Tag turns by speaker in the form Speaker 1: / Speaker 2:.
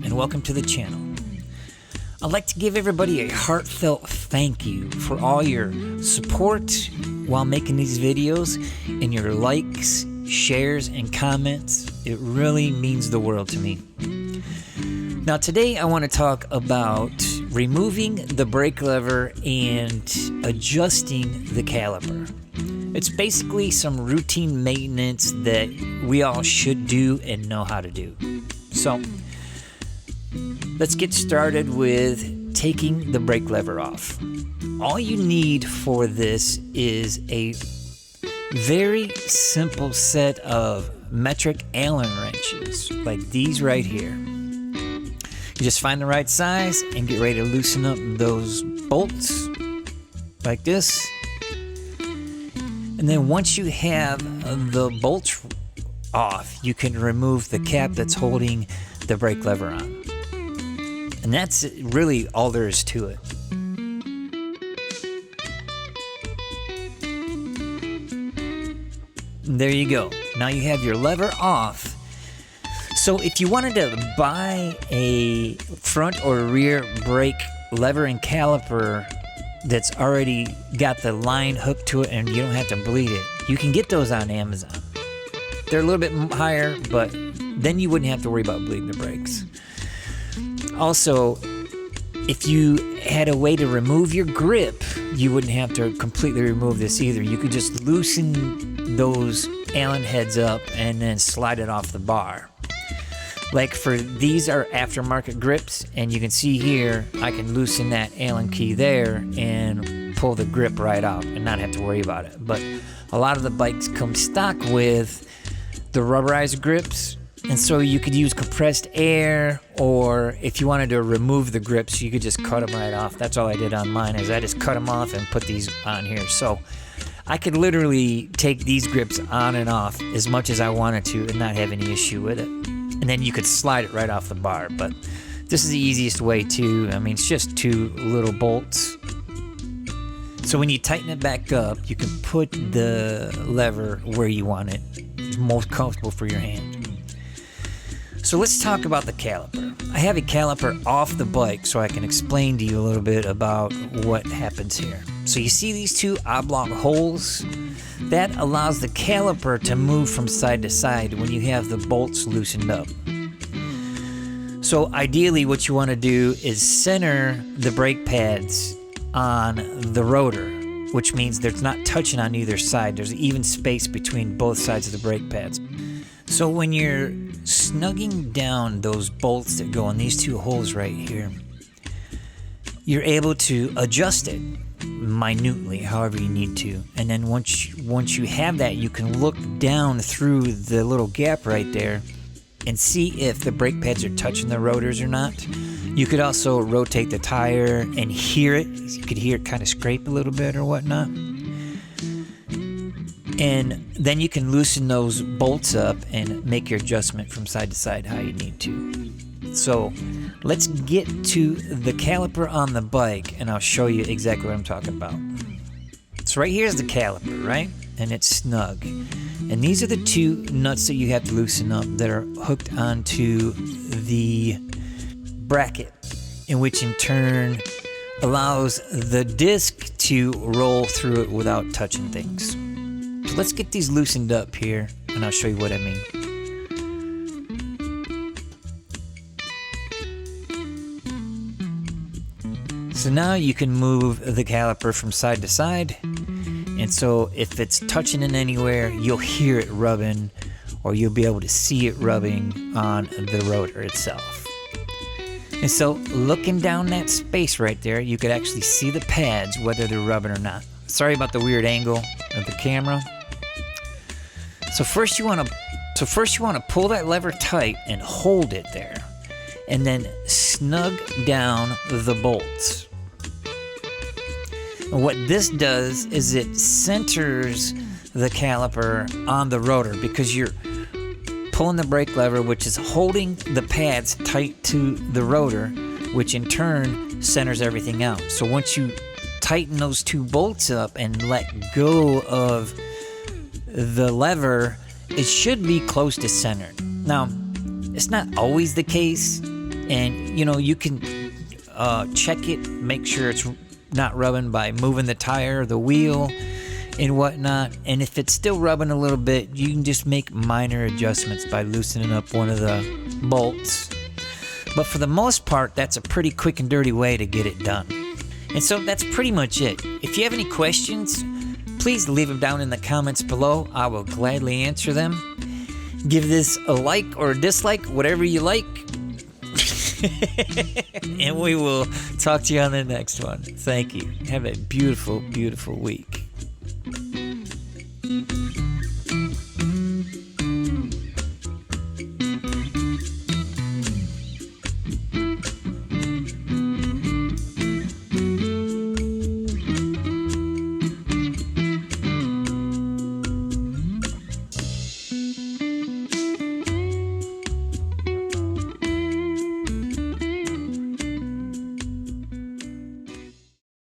Speaker 1: and welcome to the channel. I'd like to give everybody a heartfelt thank you for all your support while making these videos and your likes, shares, and comments. It really means the world to me. Now today I want to talk about removing the brake lever and adjusting the caliper. It's basically some routine maintenance that we all should do and know how to do. So let's get started with taking the brake lever off. All you need for this is a very simple set of metric Allen wrenches like these right here. You just find the right size and get ready to loosen up those bolts like this. And then once you have the bolts off, you can remove the cap that's holding the brake lever on. And that's really all there is to it. And there you go. Now you have your lever off. So if you wanted to buy a front or rear brake lever and caliper that's already got the line hooked to it and you don't have to bleed it, you can get those on Amazon. They're a little bit higher, but then you wouldn't have to worry about bleeding the brakes. Also, if you had a way to remove your grip, you wouldn't have to completely remove this either. You could just loosen those Allen heads up and then slide it off the bar. Like for these are aftermarket grips, and you can see here, I can loosen that Allen key there and pull the grip right out and not have to worry about it. But a lot of the bikes come stock with the rubberized grips, and so you could use compressed air, or if you wanted to remove the grips, you could just cut them right off. That's all I did on mine, is I just cut them off and put these on here. So I could literally take these grips on and off as much as I wanted to and not have any issue with it. And then you could slide it right off the bar. But this is the easiest way too. I mean, it's just two little bolts. So when you tighten it back up, you can put the lever where you want it. It's most comfortable for your hand. So let's talk about the caliper. I have a caliper off the bike so I can explain to you a little bit about what happens here. So you see these two oblong holes? That allows the caliper to move from side to side when you have the bolts loosened up. So ideally what you want to do is center the brake pads on the rotor, which means they're not touching on either side. There's an even space between both sides of the brake pads. So when you're snugging down those bolts that go in these two holes right here, you're able to adjust it minutely, however you need to. And then once you have that, you can look down through the little gap right there and see if the brake pads are touching the rotors or not. You could also rotate the tire and hear it. You could hear it kind of scrape a little bit or whatnot. And then you can loosen those bolts up and make your adjustment from side to side how you need to. So let's get to the caliper on the bike and I'll show you exactly what I'm talking about. So right here's the caliper, right? And it's snug. And these are the two nuts that you have to loosen up that are hooked onto the bracket, in which in turn allows the disc to roll through it without touching things. So let's get these loosened up here and I'll show you what I mean. So now you can move the caliper from side to side, and so if it's touching it anywhere, you'll hear it rubbing, or you'll be able to see it rubbing on the rotor itself. And so looking down that space right there, you could actually see the pads, whether they're rubbing or not. Sorry about the weird angle of the camera. So first you want to pull that lever tight and hold it there, and then snug down the bolts. And what this does is it centers the caliper on the rotor, because you're pulling the brake lever, which is holding the pads tight to the rotor, which in turn centers everything out. So once you tighten those two bolts up and let go of the lever, it should be close to centered. Now, it's not always the case. And, you can check it, make sure it's not rubbing by moving the tire, the wheel, and whatnot. And if it's still rubbing a little bit, you can just make minor adjustments by loosening up one of the bolts. But for the most part, that's a pretty quick and dirty way to get it done. And so that's pretty much it. If you have any questions, please leave them down in the comments below. I will gladly answer them. Give this a like or a dislike, whatever you like. And we will talk to you on the next one. Thank you. Have a beautiful, beautiful week.